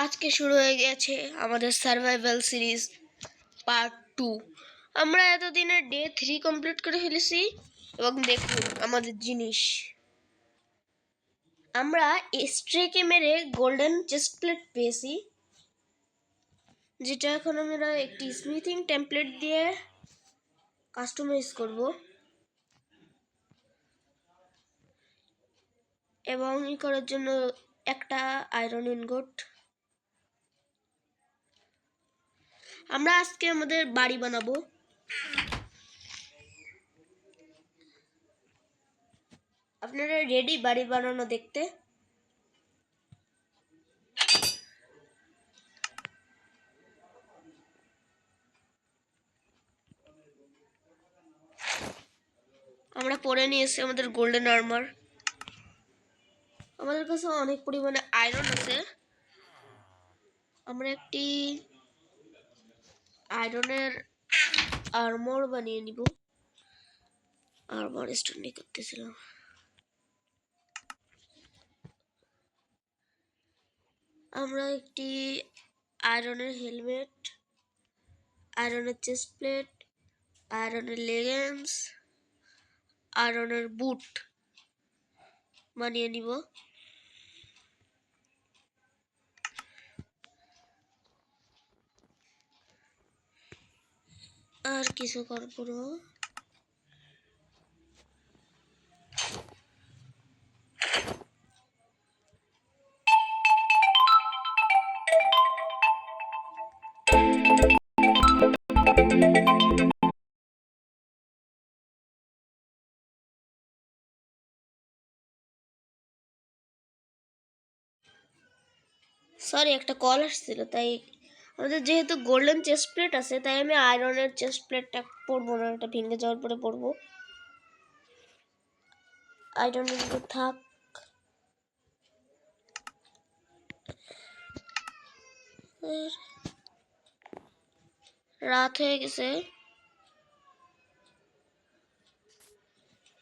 আজকে শুরু হয়ে গেছে আমাদের সার্ভাইভাল সিরিজ পার্ট 2। আমরা এতদিনে ডে 3 কমপ্লিট করে ফেলেছি এবং দেখুন আমাদের জিনিস। আমরা স্ট্রেকে মেরে গোল্ডেন চেস্ট প্লেট পেয়েছি, যেটা এখন আমরা একটি স্মিথিং টেমপ্লেট দিয়ে কাস্টমাইজ করব এবং এই করার জন্য একটা আয়রন ইনগট। আমরা আজকে আমাদের বাড়ি বানাবো। আপনারা রেডি বাড়ি বানানো দেখতে? আমরা পরে নিয়েছি আমাদের গোল্ডেন আর্মার। আমাদের কাছে অনেক পরিমাণে আয়রন আছে। আমরা একটি আয়রনের আর্মর বানিয়ে নিব। আর্মর স্টোন করতেছিলাম। আমরা একটি আয়রনের হেলমেট, আয়রনের চেস্ট প্লেট, আয়রনের লেগিংস, আয়রনের বুট বানিয়ে নিব। আর কিছু করব না। সরি, একটা কল আসছিল, তাই আমাদের যেহেতু গোল্ডেন চেস্ট প্লেট আছে তাই আমি আয়রনের চেস্ট প্লেটটা পরবো না, এটা ভেঙে যাওয়ার পরে পরবো। আয়রন কিন্তু থাক। রাত হয়ে গেছে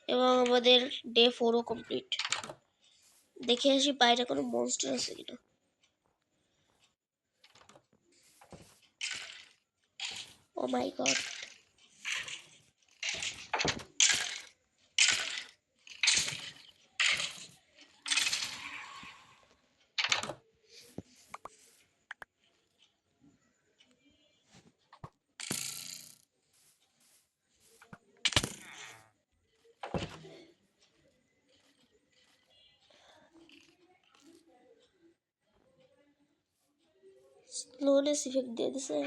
এবং আমাদের ডে 4ও কমপ্লিট। দেখে আসি বাইরে কোনো মনস্টার আছে কিনা। ও মাই গড, স্লোনেস ইফেক্ট দিয়ে দিছে।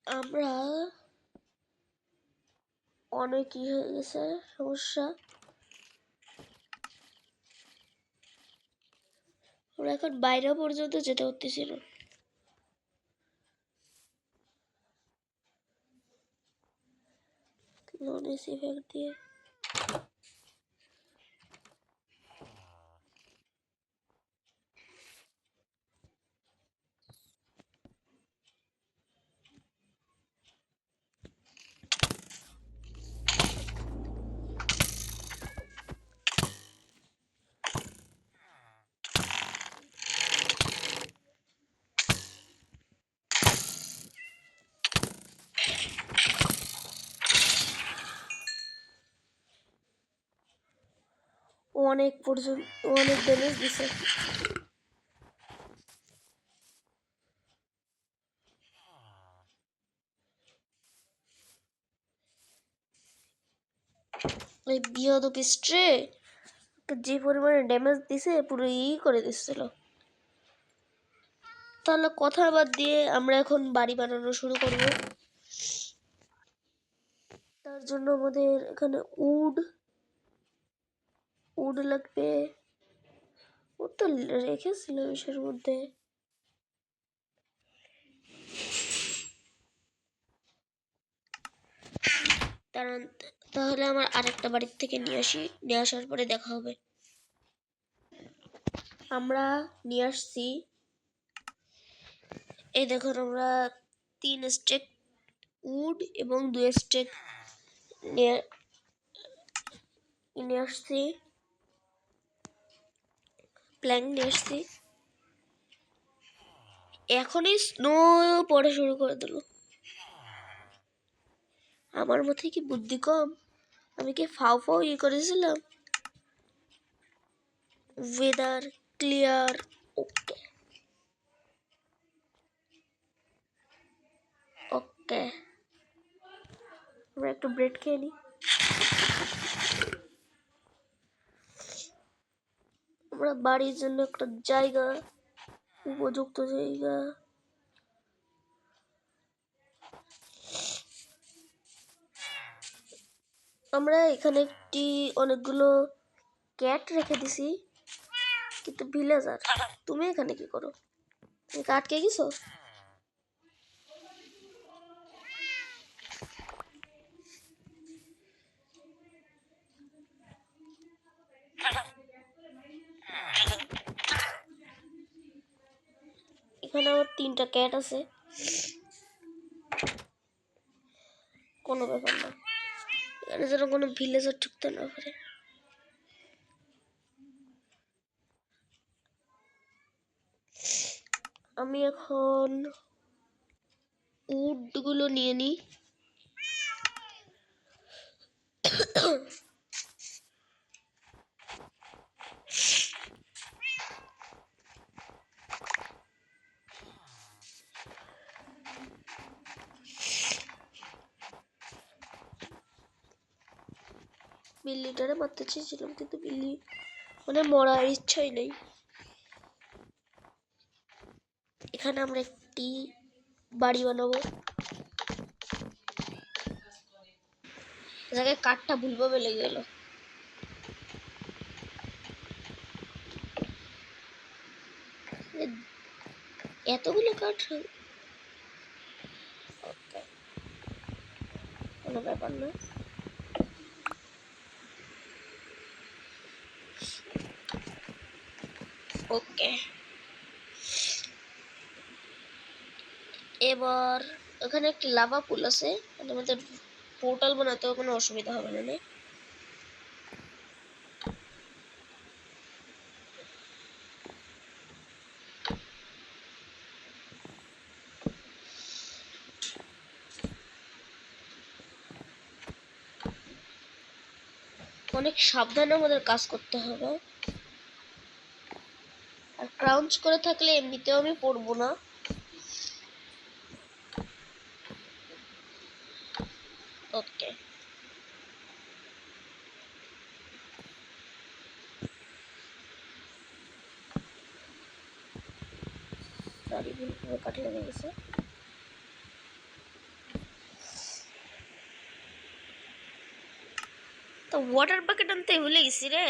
আমরা অনেক কি হয়ে গেছে সমস্যা। আমরা এখন বাইরে পর্যন্ত যেতে পারতেছি না। স্লোনেস ইফেক্ট দিয়ে অনেক পর্যন্ত অনেক ড্যামেজ দিছে। ওই বিয়দ পিস্ট্রে যে পরিমাণে ড্যামেজ দিছে পুরো করে দিচ্ছিল। তাহলে কথা বাদ দিয়ে আমরা এখন বাড়ি বানানো শুরু করব। তার জন্য আমাদের এখানে উড লাগবে। ও তো রেখেছিল ইসের মধ্যে। কারণ তাহলে আমার আরেকটা বাড়ির থেকে নিয়ে আসার পরে দেখা হবে। আমরা নিয়ে আসছি, এই দেখুন আমরা 3 স্টেক উড এবং 2 স্টেক নিয়ে আসছি, প্ল্যাঙ্ক নিয়ে আসছি। এখনই স্নো পড়া শুরু করে দিল। আমার মধ্যে কি বুদ্ধি কম? আমি কি ফাও করেছিলাম? ওয়েদার ক্লিয়ার, ওকে ওকে। আমরা একটু ব্রেড খেয়ে নিই। আমরা বাড়ির জন্য একটা জায়গা, উপযুক্ত জায়গা। আমরা এখানে অনেকগুলো ক্যাট রেখে দিছি, কিন্তু ভিলেজার তুমি এখানে কি করো? তুমি আটকে গেছো? এখানে আমার 3টা ক্যাট আছে, কোনো ব্যাপার না। এখানে যেন কোনো ভিলেজার ঢুকতে না পারে। আমি এখন উডগুলো নিয়ে নিই। বিল্লিটারে মারতে চেয়েছিলাম, কিন্তু বিল্লি মানে মরার ইচ্ছাই নেই। এখানে আমরা একটি বাড়ি বানাবো। জায়গায় কাঠটা ভুলভাবে লেগে গেল। এতগুলো কাঠ, ওকে কোনো ব্যাপার না। ওকে, এবার এখানে একটি লাভা পুল আছে, মানে আমাদের পোর্টাল বানাতেও কোনো অসুবিধা হবে না। অনেক সাবধানে আমাদের কাজ করতে হবে, আর ক্রাউঞ্চ করে থাকলে এমনিতেও আমি পড়বো না। ওকে, সরি ভুল কাট লেগে গেছে। তো ওয়াটার বাকেট আনতে ভুলে গেছি রে।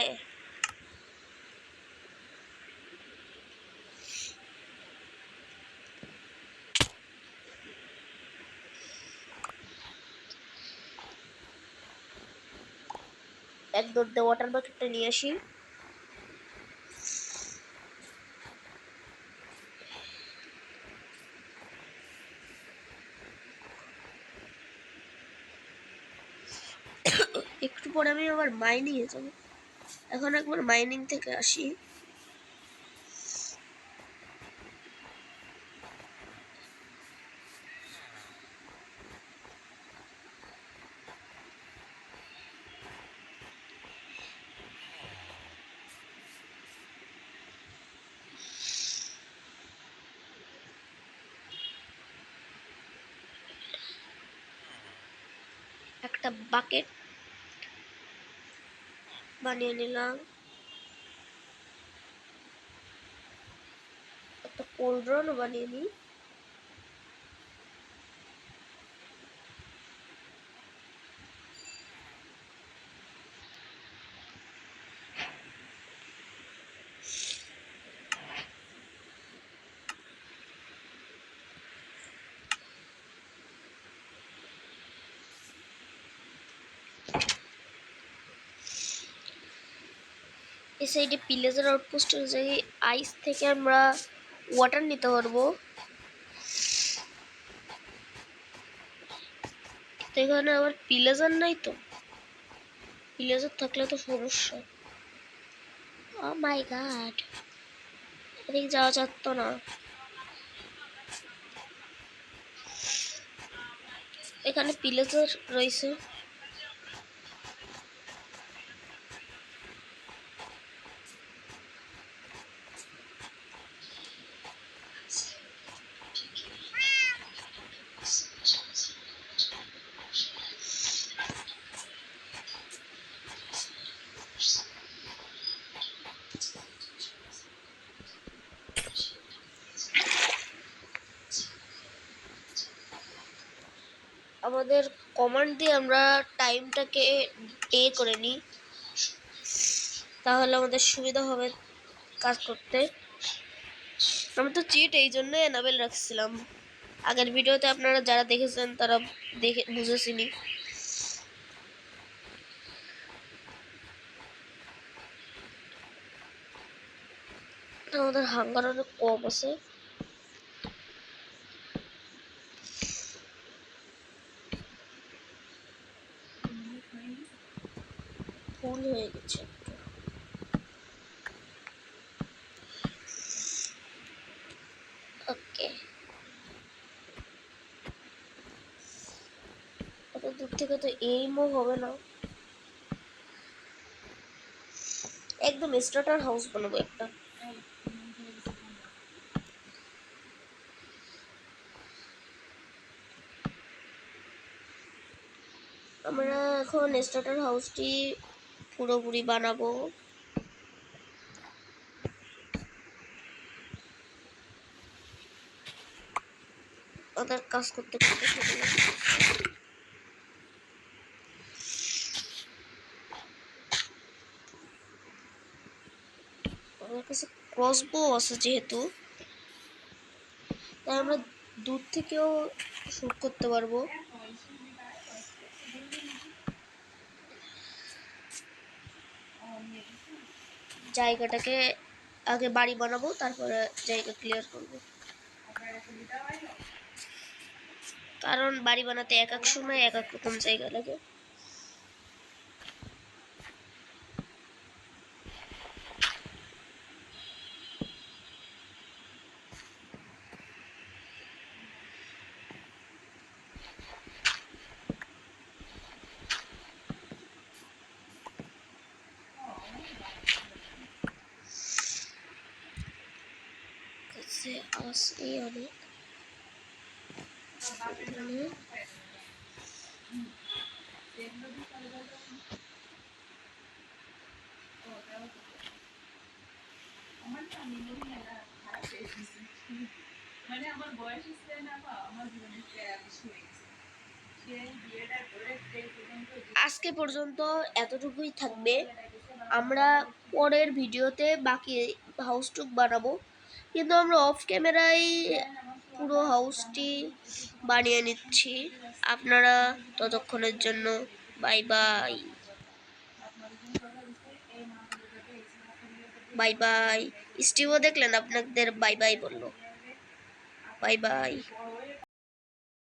এক দৌড়ে ওয়াটার বাকেটটা নিয়ে আসি। একটু পরে আমি আবার মাইনিং এ যাবো, এখন একবার মাইনিং থেকে আসি। একটা বাকেট বানিয়ে নিলাম, একটা কোল্ড্রনও বানিয়ে নিই। এই সাইডে পিলেজের আউটপোস্টের জায়গায় আইস থেকে আমরা ওয়াটার নিতে পারবো। তো এখানে আবার পিলেজার নাই, তো পিলেজার থাকলে তো সমস্যা। ও মাই গড, এদিকে যাওয়া যাচ্ত না। এখানে পিলেজার রয়েছে। আমাদের কমান্ড দিয়ে আমরা টাইমটাকে ডে করে নিই, তাহলে আমাদের সুবিধা হবে কাজ করতে। আমি তো চিট এই জন্য এনাবেল রাখছিলাম। আগের ভিডিওতে আপনারা যারা দেখেছেন তারা দেখে বুঝেছিনি। আমাদের হাঙ্গার অনেক কম আছে। ফুল হয়ে গেছে। ওকে, এত দূর থেকে তো এইমও হবে না। একদম স্টার্টার হাউস বানাবো একটা। আমরা এখন স্টার্টার হাউসটি পুরোপুরি বানাবো। ওদের কাজ করতে করতে আমার কাছে ক্রসবো আছে যেহেতু, তাই আমরা দূর থেকেও শুট করতে পারবো। জায়গাটাকে আগে বাড়ি বানাবো, তারপরে জায়গা ক্লিয়ার করবো। কারণ বাড়ি বানাতে এক এক সময় এক এক রকম জায়গা লাগে। আসে অনেক আজকে পর্যন্ত এতটুকুই থাকবে। আমরা পরের ভিডিওতে বাকি হাউসটুক বানাবো, কিন্তু আমরা অফ ক্যামেরায় পুরো হাউসটি বানিয়ে নিচ্ছি। আপনারা ততক্ষণের জন্য বাই বাই। Bye bye. স্টিভও দেখলেন আপনাদের বাই বাই বললো। Bye by.